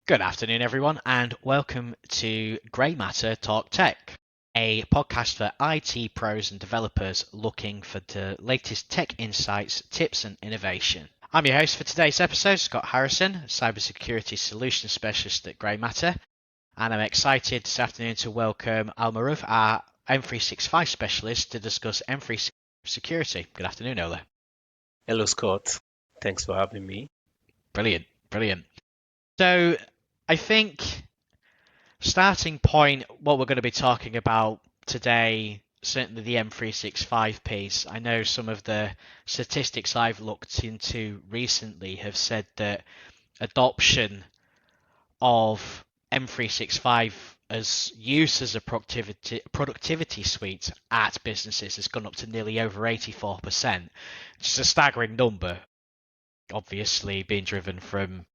Good afternoon, everyone, and welcome to Grey Matter Talk Tech, a podcast for IT pros and developers looking for the latest tech insights, tips, and innovation. I'm your host for today's episode, Scott Harrison, Cybersecurity Solutions Specialist at Grey Matter, and I'm excited this afternoon to welcome Almaruf, our M365 specialist, to discuss M3 security. Good afternoon, Ola. Hello, Scott. Thanks for having me. Brilliant, brilliant. So, I think starting point, what we're going to be talking about today, certainly the M365 piece. I know some of the statistics I've looked into recently have said that adoption of M365 as use as a productivity suite at businesses has gone up to nearly over 84%, which is a staggering number, obviously being driven from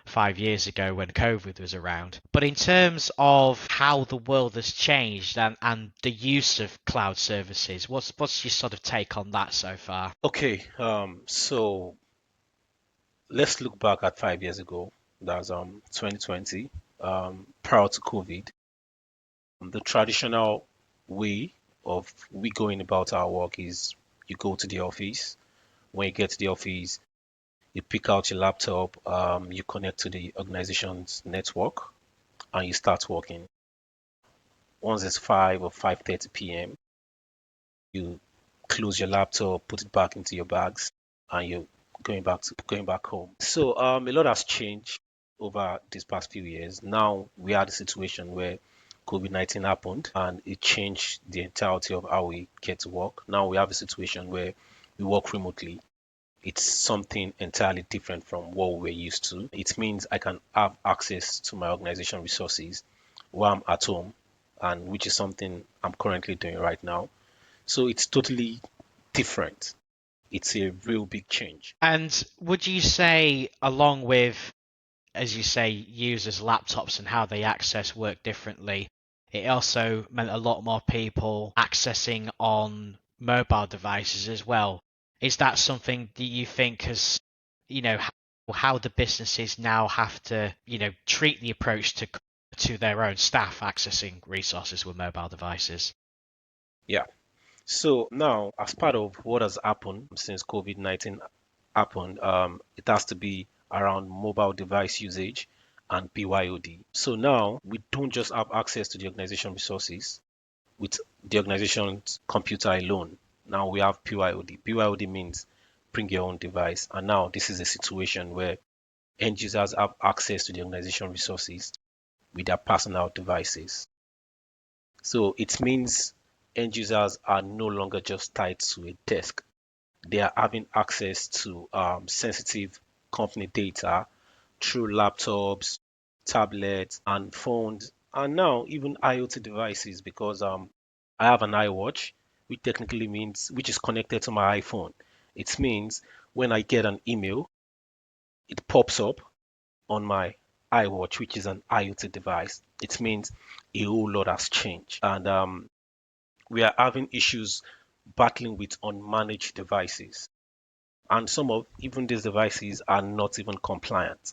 5 years ago when COVID was around. But in terms of how the world has changed and the use of cloud services, what's your sort of take on that so far? So let's look back at 5 years ago. That's 2020, prior to COVID. The traditional way of we going about our work is you go to the office. When you get to the office, you pick out your laptop, you connect to the organization's network, and you start working. Once it's 5 or 5:30 p.m., you close your laptop, put it back into your bags, and you're going back home. So a lot has changed over these past few years. Now we are at a situation where COVID-19 happened and it changed the entirety of how we get to work. Now we have a situation where we work remotely. It's something entirely different from what we're used to. It means I can have access to my organization resources while I'm at home, and which is something I'm currently doing right now. So it's totally different. It's a real big change. And would you say, along with, as you say, users' laptops and how they access work differently, it also meant a lot more people accessing on mobile devices as well? Is that something that you think has, how the businesses now have to, treat the approach to their own staff accessing resources with mobile devices? Yeah. So now, as part of what has happened since COVID-19 happened, it has to be around mobile device usage and BYOD. So now we don't just have access to the organization resources with the organization's computer alone. Now we have BYOD. BYOD means bring your own device. And now this is a situation where end users have access to the organization resources with their personal devices. So it means end users are no longer just tied to a desk. They are having access to sensitive company data through laptops, tablets, and phones, and now even IoT devices because I have an iWatch, which is connected to my iPhone. It means when I get an email, it pops up on my iWatch, which is an IoT device. It means a whole lot has changed, and we are having issues battling with unmanaged devices. And some of even these devices are not even compliant.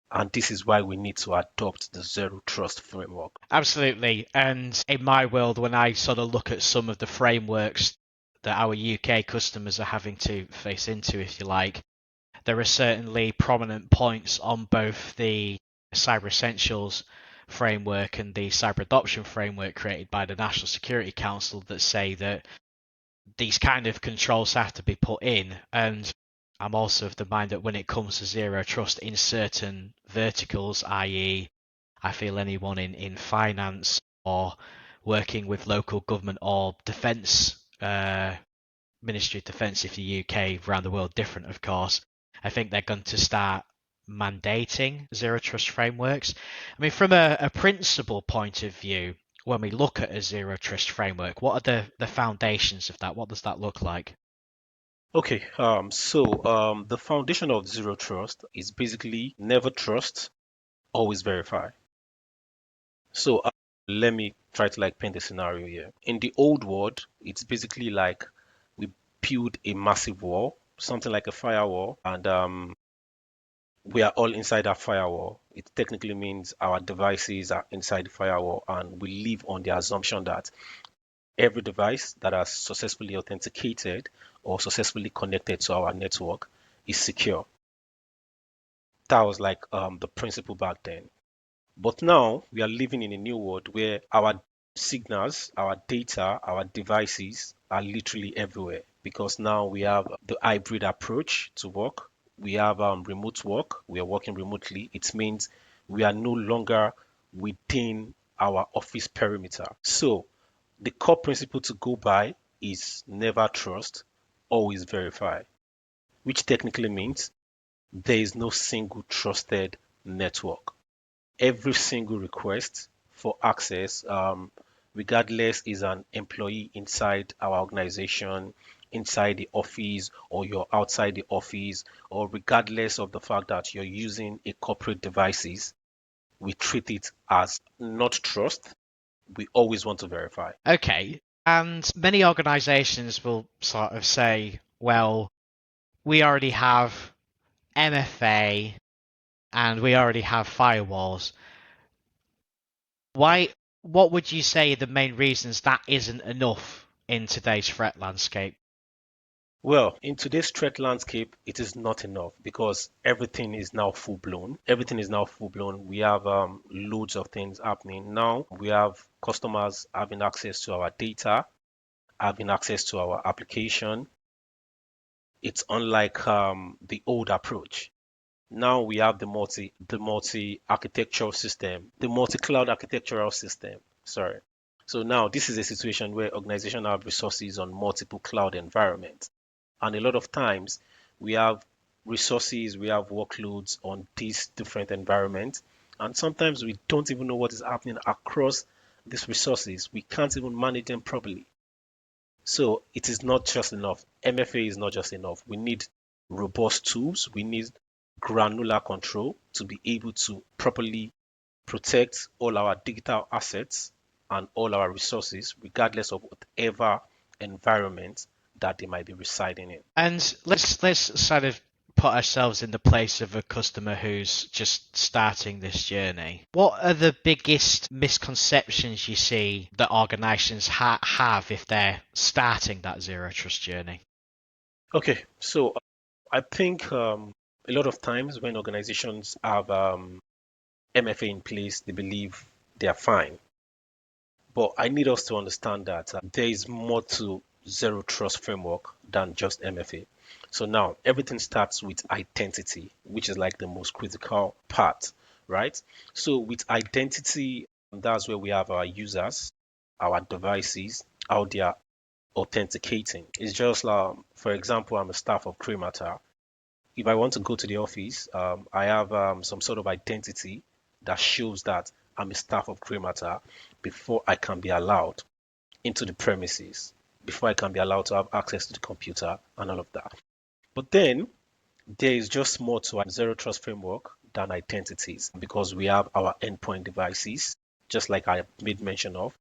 And this is why we need to adopt the zero trust framework. Absolutely. And in my world, when I sort of look at some of the frameworks that our UK customers are having to face into, if you like, there are certainly prominent points on both the Cyber Essentials framework and the Cyber Adoption framework created by the National Security Council that say that these kind of controls have to be put in. And I'm also of the mind that when it comes to zero trust in certain verticals, i.e., I feel anyone in finance or working with local government or defence, Ministry of Defence if the UK, around the world different, of course, I think they're going to start mandating zero trust frameworks. I mean, from a principle point of view, when we look at a zero trust framework, what are the foundations of that? What does that look like? The foundation of zero trust is basically never trust, always verify. So let me try to like paint a scenario here. In the old world, it's basically like we build a massive wall, something like a firewall, and we are all inside our firewall. It technically means our devices are inside the firewall, and we live on the assumption that every device that has successfully authenticated or successfully connected to our network is secure. That was like the principle back then. But now we are living in a new world where our signals, our data, our devices are literally everywhere because now we have the hybrid approach to work. We have remote work. We are working remotely. It means we are no longer within our office perimeter. So the core principle to go by is never trust, always verify, which technically means there is no single trusted network. Every single request for access, regardless is an employee inside our organization, inside the office, or you're outside the office, or regardless of the fact that you're using a corporate devices, we treat it as not trust. We always want to verify. Okay. And many organizations will sort of say, well, we already have MFA and we already have firewalls. Why? What would you say are the main reasons that isn't enough in today's threat landscape? Well, in today's threat landscape, it is not enough because everything is now full blown. Everything is now full blown. We have loads of things happening now. We have customers having access to our data, having access to our application. It's unlike the old approach. Now we have the multi architectural system, the multi-cloud architectural system. Sorry. So now this is a situation where organizations have resources on multiple cloud environments. And a lot of times we have resources, we have workloads on these different environments. And sometimes we don't even know what is happening across these resources. We can't even manage them properly. So it is not just enough. MFA is not just enough. We need robust tools. We need granular control to be able to properly protect all our digital assets and all our resources, regardless of whatever environment that they might be residing in. And let's sort of put ourselves in the place of a customer who's just starting this journey. What are the biggest misconceptions you see that organizations have if they're starting that zero trust journey? Okay, so I think a lot of times when organizations have MFA in place, they believe they are fine. But I need us to understand that there is more to zero trust framework than just MFA. So now everything starts with identity, which is like the most critical part, right? So with identity, that's where we have our users, our devices, how they are authenticating. It's just like, for example, I'm a staff of Cremata. If I want to go to the office, I have some sort of identity that shows that I'm a staff of Cremata before I can be allowed into the premises, before I can be allowed to have access to the computer and all of that. But then there is just more to our zero trust framework than identities because we have our endpoint devices, just like I made mention of.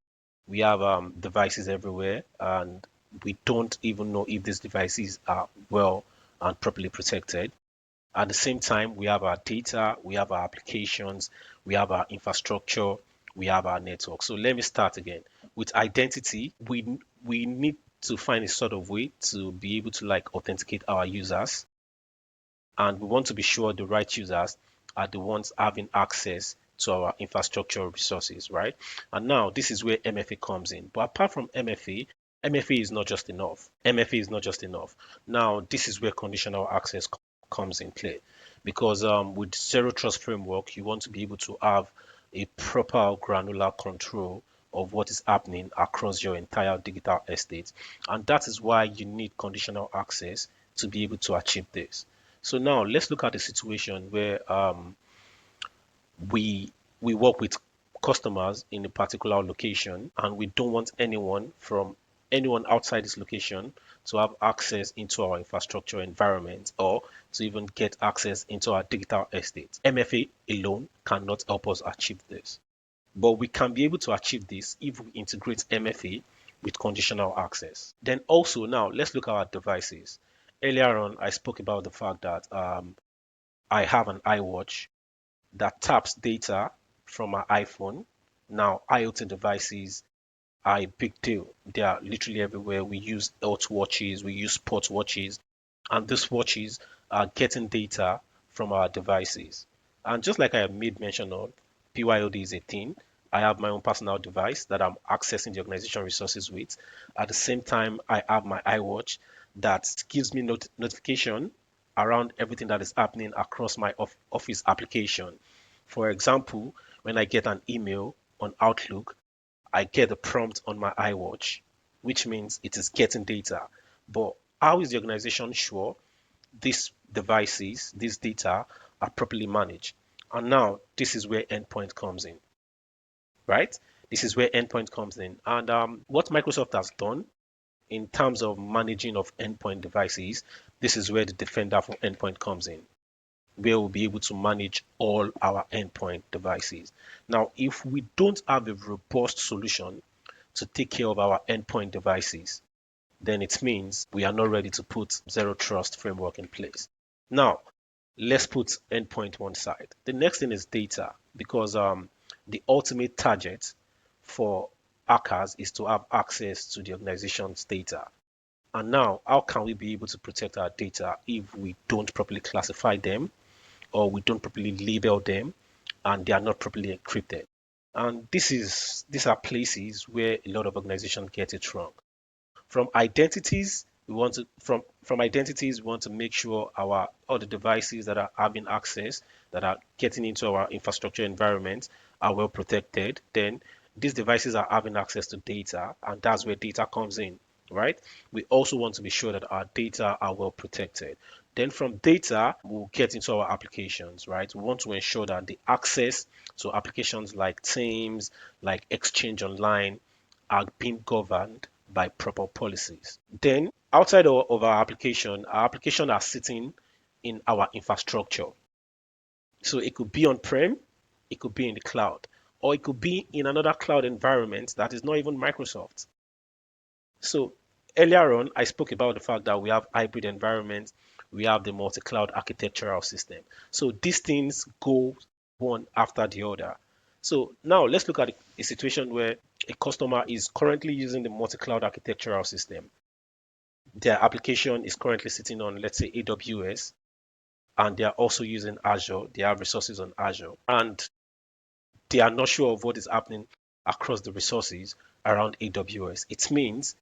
We have devices everywhere, and we don't even know if these devices are well and properly protected. At the same time, we have our data, we have our applications, we have our infrastructure, we have our network. So let me start again. With identity, we need to find a sort of way to be able to like authenticate our users, and we want to be sure the right users are the ones having access to our infrastructure resources, right? And now this is where MFA comes in. But apart from MFA, MFA is not just enough. MFA is not just enough. Now this is where conditional access comes in play, because with zero trust framework, you want to be able to have a proper granular control of what is happening across your entire digital estate, and that is why you need conditional access to be able to achieve this. So now let's look at a situation where we we work with customers in a particular location and we don't want anyone outside this location to have access into our infrastructure environment or to even get access into our digital estate. MFA alone cannot help us achieve this. But we can be able to achieve this if we integrate MFA with conditional access. Then also now let's look at our devices. Earlier on, I spoke about the fact that I have an iWatch that taps data from my iPhone. Now, IoT devices are a big deal. They are literally everywhere. We use health watches, we use sports watches, and these watches are getting data from our devices. And just like I made mention of, PYOD is a thing. I have my own personal device that I'm accessing the organization resources with. At the same time, I have my iWatch that gives me notification around everything that is happening across my office application. For example, when I get an email on Outlook, I get a prompt on my iWatch, which means it is getting data. But how is the organization sure these devices, these data are properly managed? And now this is where endpoint comes in, right? This is where endpoint comes in. And what Microsoft has done in terms of managing of endpoint devices, this is where the defender for endpoint comes in, where we'll be able to manage all our endpoint devices. Now, if we don't have a robust solution to take care of our endpoint devices, then it means we are not ready to put zero trust framework in place. Now, let's put endpoint one side. The next thing is data, because the ultimate target for hackers is to have access to the organization's data. And now, how can we be able to protect our data if we don't properly classify them or we don't properly label them and they are not properly encrypted? And these are places where a lot of organizations get it wrong. From identities we want to make sure our all the devices that are having access, that are getting into our infrastructure environment, are well protected. Then these devices are having access to data, and that's where data comes in, right? We also want to be sure that our data are well protected. Then from data, we'll get into our applications, right? We want to ensure that the access to applications like Teams, like Exchange Online, are being governed by proper policies. Then, outside of our application are sitting in our infrastructure. So it could be on-prem, it could be in the cloud, or it could be in another cloud environment that is not even Microsoft. So earlier on, I spoke about the fact that we have hybrid environments, we have the multi-cloud architectural system. So these things go one after the other. So now let's look at a situation where a customer is currently using the multi-cloud architectural system. Their application is currently sitting on, let's say, AWS, and they are also using Azure. They have resources on Azure, and they are not sure of what is happening across the resources around AWS. It means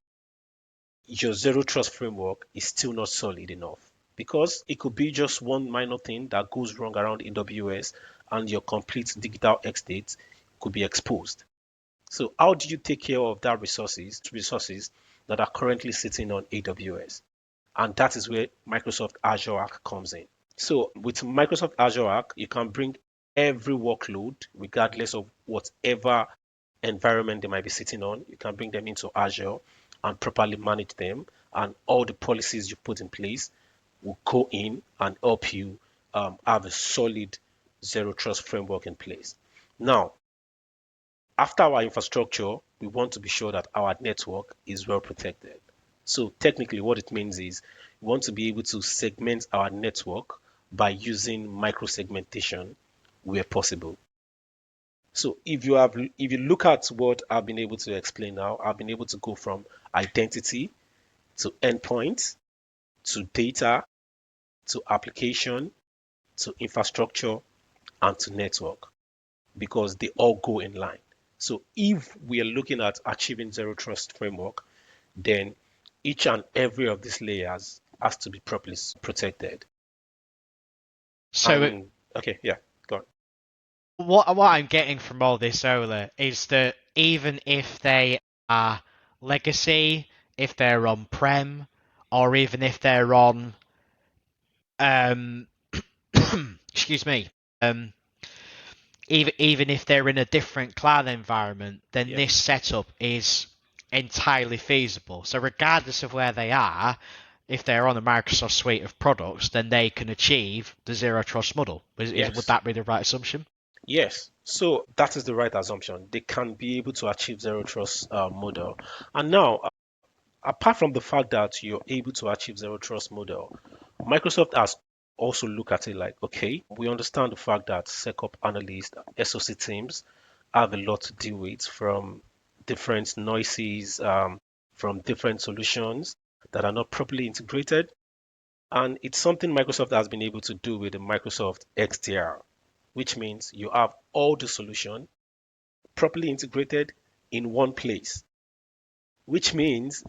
your zero trust framework is still not solid enough, because it could be just one minor thing that goes wrong around AWS and your complete digital estate could be exposed. So how do you take care of that resources that are currently sitting on AWS? And that is where Microsoft Azure Arc comes in. So with Microsoft Azure Arc, you can bring every workload, regardless of whatever environment they might be sitting on. You can bring them into Azure and properly manage them. And all the policies you put in place will go in and help you have a solid zero trust framework in place. Now, after our infrastructure, we want to be sure that our network is well protected. So technically what it means is we want to be able to segment our network by using micro-segmentation where possible. So if you look at what I've been able to explain now, I've been able to go from identity to endpoint to data to application to infrastructure and to network, because they all go in line. So if we are looking at achieving zero trust framework, then each and every of these layers has to be properly protected. So And okay, yeah, go on. what I'm getting from all this, Ola, is that even if they are legacy, if they're on-prem, or even if they're on, um, excuse me, um, even if they're in a different cloud environment, then Yeah, this setup is entirely feasible. So regardless of where they are, if they're on a Microsoft suite of products, then they can achieve the zero trust model. Would yes, that be the right assumption? yes. So that is the right assumption. They can be able to achieve zero trust model. And now, apart from the fact that you're able to achieve zero trust model, Microsoft has also look at it like, okay, we understand the fact that SecOp analysts, SOC teams have a lot to deal with from different noises, from different solutions that are not properly integrated. And it's something Microsoft has been able to do with the Microsoft XDR, which means you have all the solution properly integrated in one place, which means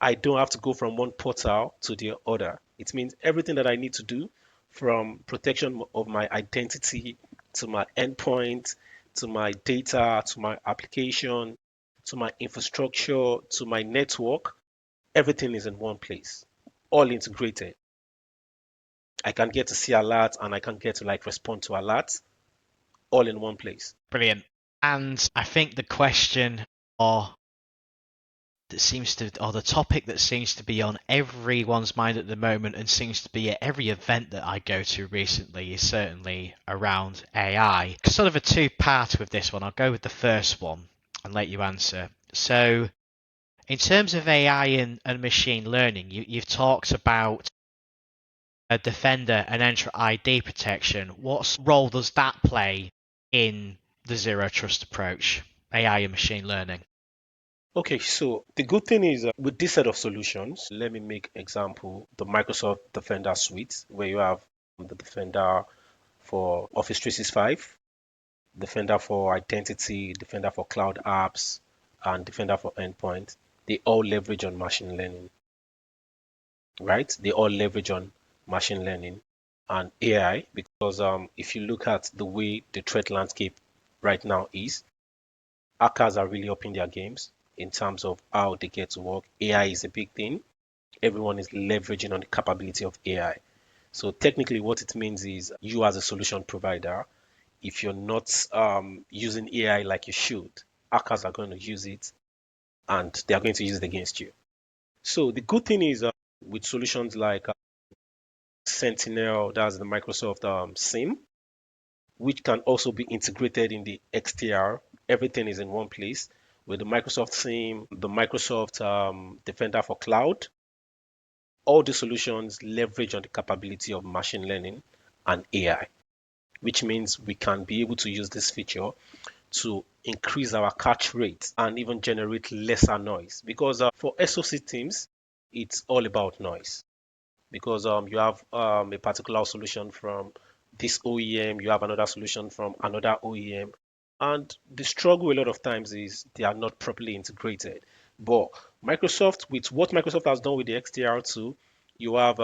I don't have to go from one portal to the other. It means everything that I need to do, from protection of my identity to my endpoint, to my data, to my application, to my infrastructure, to my network, everything is in one place, all integrated. I can get to see alerts and I can get to like respond to alerts all in one place. Brilliant. And I think the question or the topic that seems to be on everyone's mind at the moment and seems to be at every event that I go to recently is certainly around AI. Sort of a two-part with this one. I'll go with the first one and let you answer. So, in terms of AI and machine learning, you've talked about a defender and Entra ID protection. What role does that play in the zero trust approach, AI and machine learning? Okay, so the good thing is with this set of solutions, let me make example the Microsoft Defender suite where you have the Defender for Office 365, Defender for Identity, Defender for Cloud Apps, and Defender for Endpoint. They all leverage on machine learning, right? They all leverage on machine learning and AI because if you look at the way the threat landscape right now is, hackers are really upping their games in terms of how they get to work. AI is a big thing. Everyone is leveraging on the capability of AI. So technically, what it means is you as a solution provider, if you're not using AI like you should, hackers are going to use it and they are going to use it against you. So the good thing is with solutions like Sentinel, that's the Microsoft SIEM, which can also be integrated in the XDR. Everything is in one place with the Microsoft SIEM, the Microsoft Defender for Cloud. All the solutions leverage on the capability of machine learning and AI, which means we can be able to use this feature to increase our catch rate and even generate lesser noise. Because for SOC teams, it's all about noise. Because you have a particular solution from this OEM, you have another solution from another OEM, and the struggle a lot of times is they are not properly integrated. But Microsoft, with what Microsoft has done with the XDR2, you have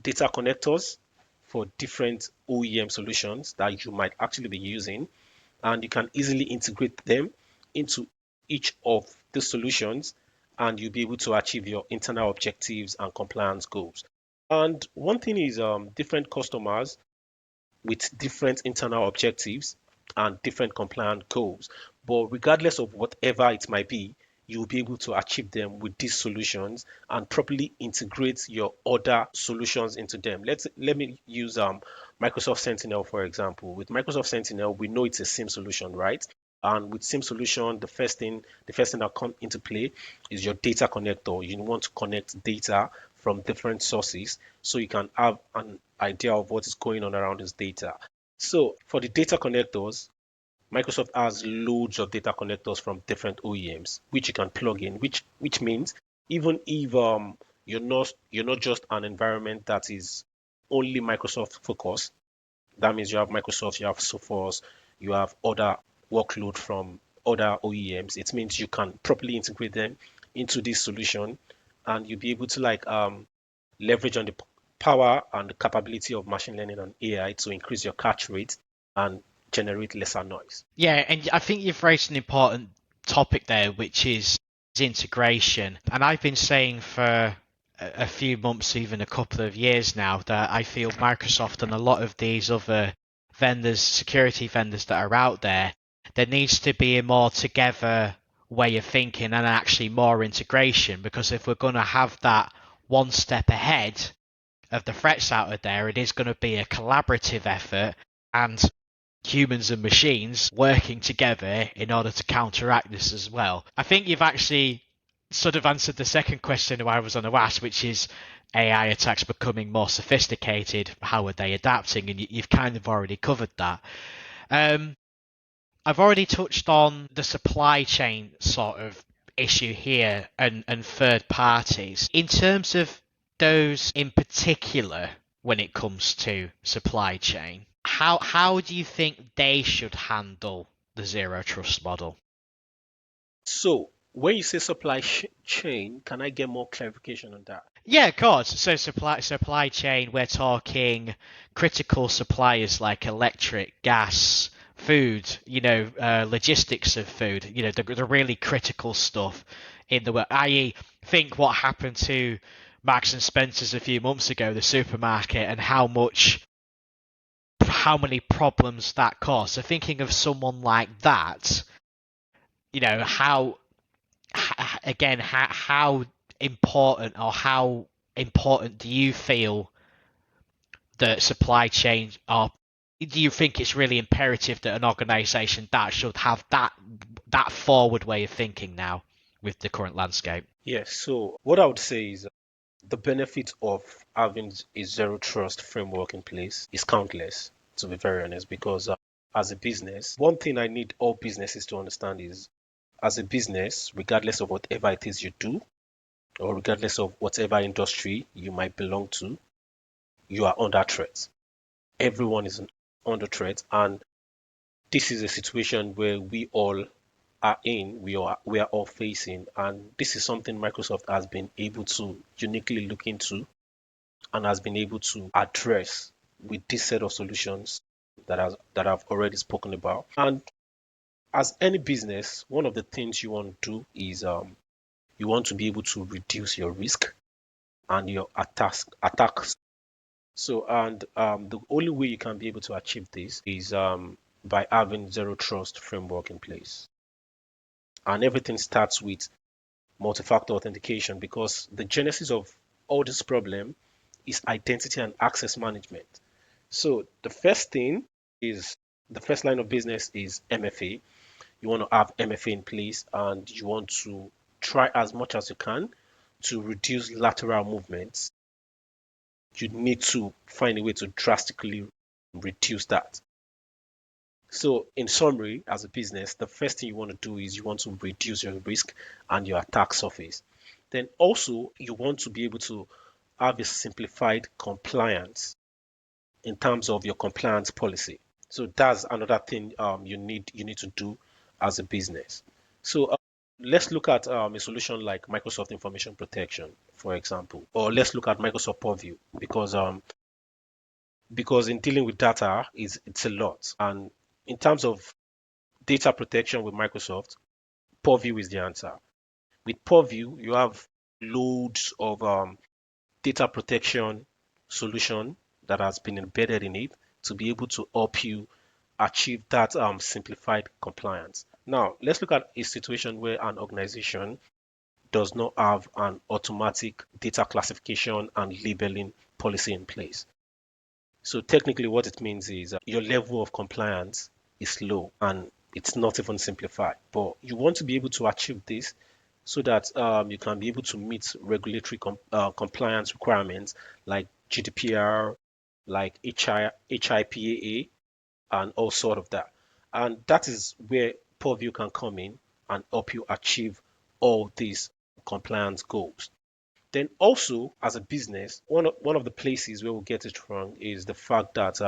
data connectors for different OEM solutions that you might actually be using, and you can easily integrate them into each of the solutions, and you'll be able to achieve your internal objectives and compliance goals. And one thing is, different customers with different internal objectives and different compliant goals. But regardless of whatever it might be, you'll be able to achieve them with these solutions and properly integrate your other solutions into them. Let me use Microsoft Sentinel for example. With Microsoft Sentinel, we know it's a SIEM solution, right? And with SIEM solution, the first thing that comes into play is your data connector. You want to connect data from different sources so you can have an idea of what is going on around this data. So for the data connectors, Microsoft has loads of data connectors from different OEMs which you can plug in, which means even if you're not just an environment that is only Microsoft focused, that means you have Microsoft, you have Sophos, you have other workload from other OEMs. It means you can properly integrate them into this solution and you'll be able to like leverage on the power and the capability of machine learning and AI to increase your catch rate and generate lesser noise. Yeah, and I think you've raised an important topic there, which is integration. And I've been saying for a few months, even a couple of years now, that I feel Microsoft and a lot of these other vendors, security vendors that are out there needs to be a more together way of thinking and actually more integration. Because if we're going to have that one step ahead of the threats out there, it is going to be a collaborative effort and humans and machines working together in order to counteract this as well. I think you've actually sort of answered the second question I was on to ask, which is AI attacks becoming more sophisticated. How are they adapting? And you've kind of already covered that. Um, I've already touched on the supply chain sort of issue here and third parties. In terms of those in particular, when it comes to supply chain, how do you think they should handle the zero trust model? So when you say supply chain, can I get more clarification on that? Yeah, of course. So supply chain, we're talking critical suppliers like electric, gas, food, logistics of food, the really critical stuff in the world. I.e., think what happened to Marks and Spencer's a few months ago, the supermarket, and how many problems that caused. So thinking of someone like that, how again, how important or how important do you feel that supply chain are? Do you think it's really imperative that an organization that should have that forward way of thinking now with the current landscape? Yes, so what I would say is the benefit of having a zero trust framework in place is countless, to be very honest, because as a business, one thing I need all businesses to understand is as a business, regardless of whatever it is you do, or regardless of whatever industry you might belong to, you are under threat. Everyone is under threat, and this is a situation where we all are in, we are all facing, and this is something Microsoft has been able to uniquely look into and has been able to address with this set of solutions that I've already spoken about. And as any business, one of the things you want to do is you want to be able to reduce your risk and your attacks. So, and the only way you can be able to achieve this is by having zero trust framework in place. And everything starts with multi-factor authentication because the genesis of all this problem is identity and access management. So the first line of business is MFA. You want to have MFA in place and you want to try as much as you can to reduce lateral movements. You need to find a way to drastically reduce that. So, in summary, as a business, the first thing you want to do is you want to reduce your risk and your attack surface. Then, also, you want to be able to have a simplified compliance in terms of your compliance policy. So that's another thing you need to do as a business. So let's look at a solution like Microsoft Information Protection, for example, or let's look at Microsoft Purview because in dealing with data is it's a lot, and in terms of data protection with Microsoft, Purview is the answer. With Purview, you have loads of data protection solution that has been embedded in it to be able to help you achieve that simplified compliance. Now, let's look at a situation where an organization does not have an automatic data classification and labeling policy in place. So technically what it means is your level of compliance is low and it's not even simplified. But you want to be able to achieve this so that you can be able to meet regulatory compliance requirements like GDPR, like HIPAA, and all sort of that. And that is where Purview can come in and help you achieve all these compliance goals. Then also as a business, one of the places where we get it wrong is the fact that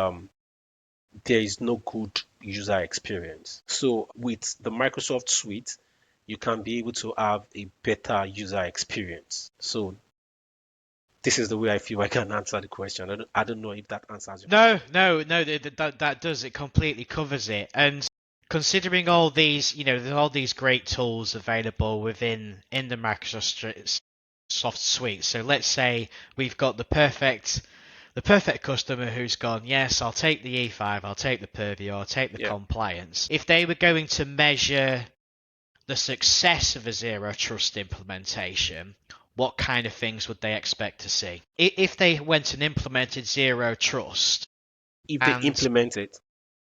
there is no good user experience. So with the Microsoft Suite, you can be able to have a better user experience. So this is the way I feel I can answer the question. I don't know if that answers your No, question. no, no. That does. It completely covers it. And considering all these, there's all these great tools available in the Microsoft soft suite. So let's say we've got the perfect customer who's gone, yes, I'll take the E5, I'll take the Purview, I'll take the Yeah. compliance. If they were going to measure the success of a zero trust implementation, what kind of things would they expect to see? If they went and implemented zero trust If they and implement it.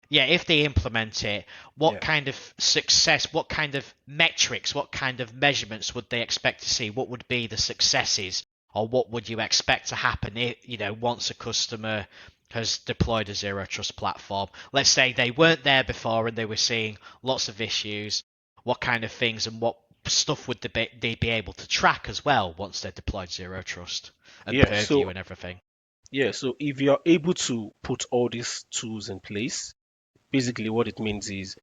yeah, if they implement it, what Yeah. kind of success, what kind of metrics, what kind of measurements would they expect to see? What would be the successes, or what would you expect to happen if, once a customer has deployed a zero trust platform? Let's say they weren't there before and they were seeing lots of issues. What kind of things and what stuff would they be able to track as well once they deployed zero trust and Yeah. purview So and everything? yeah, so if you're able to put all these tools in place, basically what it means is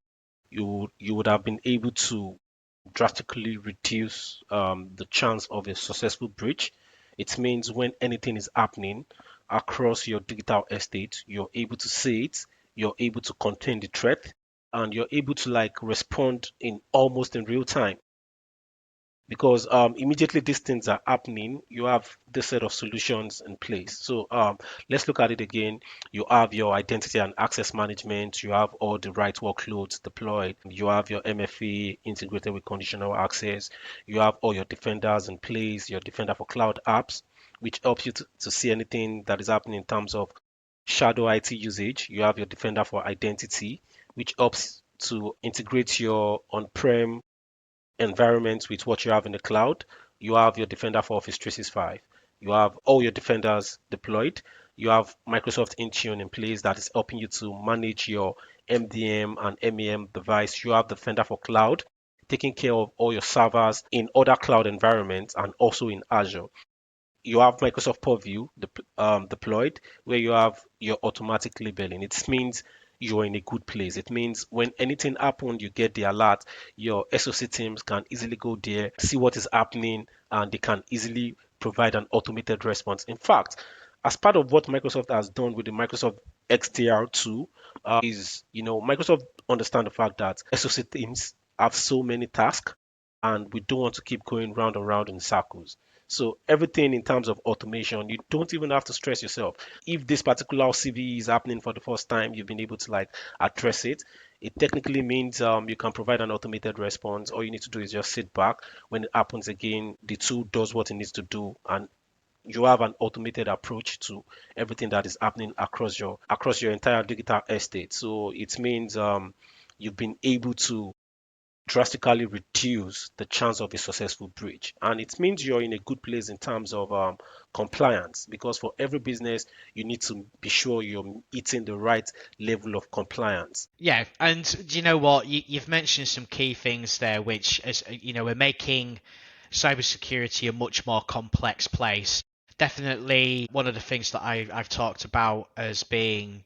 you would have been able to drastically reduce the chance of a successful breach. It means when anything is happening across your digital estate, you're able to see it, you're able to contain the threat, and you're able to like respond in almost in real time. Because immediately these things are happening, you have this set of solutions in place. So let's look at it again. You have your identity and access management, you have all the right workloads deployed, you have your MFA integrated with conditional access, you have all your defenders in place, your defender for cloud apps, which helps you to see anything that is happening in terms of shadow IT usage. You have your defender for identity, which helps to integrate your on-prem environment with what you have in the cloud. You have your Defender for Office 365. You have all your Defenders deployed. You have Microsoft Intune in place that is helping you to manage your MDM and MEM device. You have Defender for Cloud, taking care of all your servers in other cloud environments and also in Azure. You have Microsoft Purview deployed, where you have your automatic labeling. It means you're in a good place. It means when anything happens, you get the alert. Your SOC teams can easily go there, see what is happening, and they can easily provide an automated response. In fact, as part of what Microsoft has done with the Microsoft XDR tool, Microsoft understand the fact that SOC teams have so many tasks, and we don't want to keep going round and round in circles. So everything in terms of automation, you don't even have to stress yourself. If this particular CVE is happening for the first time, you've been able to like address it. It technically means you can provide an automated response. All you need to do is just sit back. When it happens again, the tool does what it needs to do, and you have an automated approach to everything that is happening across your entire digital estate. So it means you've been able to drastically reduce the chance of a successful breach. And it means you're in a good place in terms of compliance, because for every business, you need to be sure you're hitting the right level of compliance. Yeah, and do you know what? You've mentioned some key things there, which, as are making cybersecurity a much more complex place. Definitely, one of the things that I've talked about as being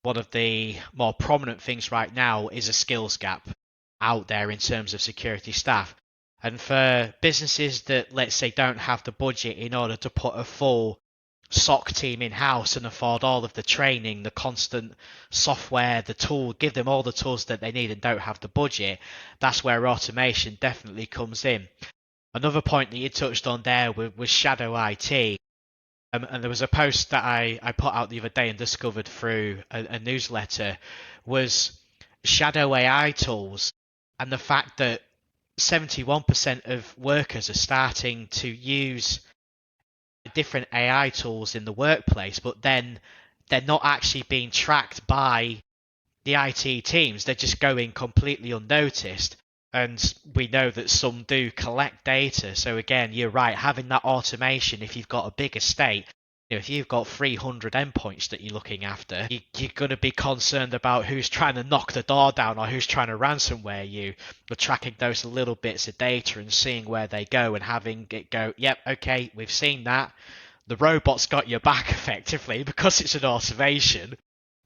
one of the more prominent things right now is a skills gap out there in terms of security staff. And for businesses that, let's say, don't have the budget in order to put a full SOC team in house and afford all of the training, the constant software, the tool, give them all the tools that they need and don't have the budget, that's where automation definitely comes in. Another point that you touched on there was shadow IT. And there was a post that I put out the other day and discovered through a newsletter was shadow AI tools and the fact that 71% of workers are starting to use different AI tools in the workplace, but then they're not actually being tracked by the IT teams. They're just going completely unnoticed. And we know that some do collect data. So again, you're right, having that automation, if you've got a big estate, if you've got 300 endpoints that you're looking after, you're going to be concerned about who's trying to knock the door down or who's trying to ransomware you. But tracking those little bits of data and seeing where they go and having it go, yep, okay, we've seen that. The robot's got your back effectively because it's an automation,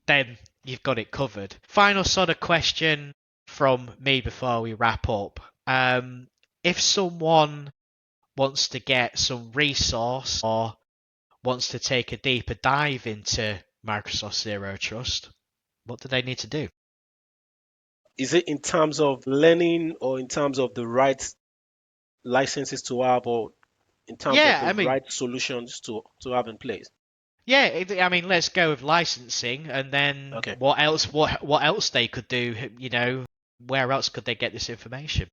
then you've got it covered. Final sort of question from me before we wrap up. If someone wants to get some resource or wants to take a deeper dive into Microsoft Zero Trust, what do they need to do? Is it in terms of learning or in terms of the right licenses to have or in terms of Yeah, the I mean, right solutions to have in place? yeah, I mean, let's go with licensing, and then Okay. what else? What else they could do? Where else could they get this information?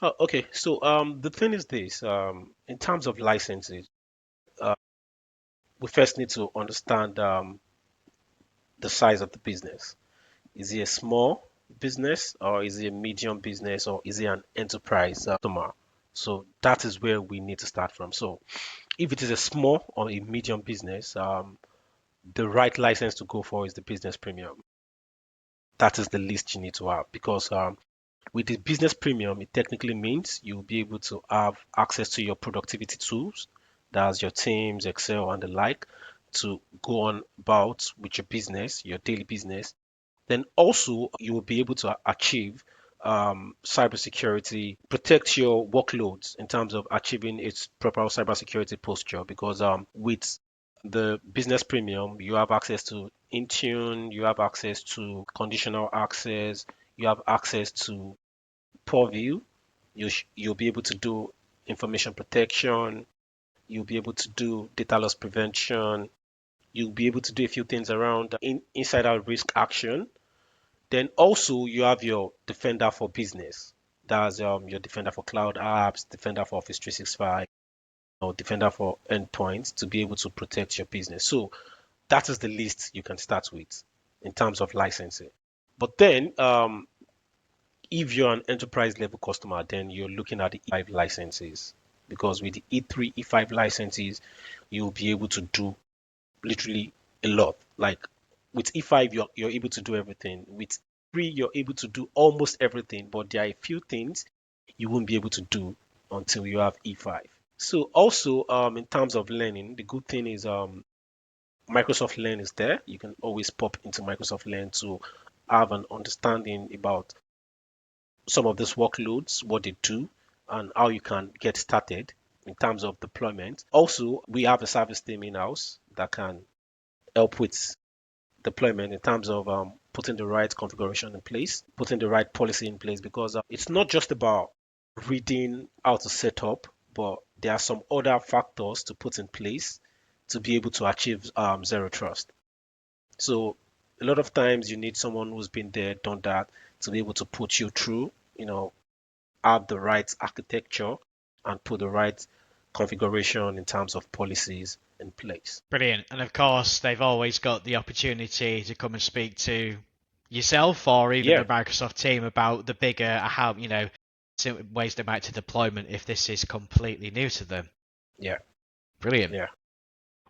Oh, okay. So the thing is this, in terms of licenses, we first need to understand the size of the business. Is it a small business or is it a medium business or is it an enterprise customer? So that is where we need to start from. So if it is a small or a medium business, the right license to go for is the business premium. That is the list you need to have because with the business premium, it technically means you'll be able to have access to your productivity tools, that's your Teams, Excel, and the like, to go on about with your business, your daily business. Then also you will be able to achieve cybersecurity, protect your workloads in terms of achieving its proper cybersecurity posture. Because with the business premium, you have access to Intune, you have access to conditional access, you have access to Purview. You'll be able to do information protection. You'll be able to do data loss prevention. You'll be able to do a few things around inside out risk action. Then also you have your Defender for Business. That's your Defender for Cloud Apps, Defender for Office 365, or Defender for Endpoints to be able to protect your business. So that is the list you can start with in terms of licensing. But then if you're an enterprise level customer, then you're looking at the E5 licenses because with the E3, E5 licenses, you'll be able to do literally a lot. Like with E5, you're able to do everything. With 3, you're able to do almost everything, but there are a few things you won't be able to do until you have E5. So also, in terms of learning, the good thing is Microsoft Learn is there. You can always pop into Microsoft Learn to have an understanding about some of these workloads, what they do, and how you can get started in terms of deployment. Also, we have a service team in-house that can help with deployment in terms of putting the right configuration in place, putting the right policy in place, because it's not just about reading how to set up, but there are some other factors to put in place to be able to achieve zero trust. So a lot of times you need someone who's been there, done that, to be able to put you through, have the right architecture and put the right configuration in terms of policies in place. Brilliant. And of course, they've always got the opportunity to come and speak to yourself or even Yeah, the Microsoft team about the bigger, how, ways they might to deployment if this is completely new to them. yeah, Brilliant. yeah.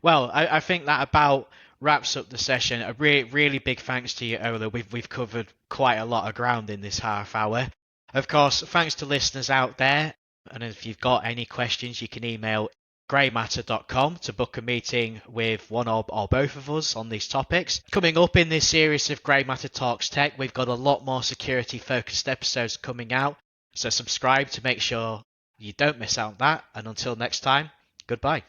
Well, I think that about wraps up the session. A really big thanks to you, Ola. We've covered quite a lot of ground in this half hour. Of course, thanks to listeners out there. And if you've got any questions, you can email greymatter.com to book a meeting with one or both of us on these topics. Coming up in this series of Grey Matter Talks Tech, we've got a lot more security focused episodes coming out. So subscribe to make sure you don't miss out on that. And until next time, goodbye.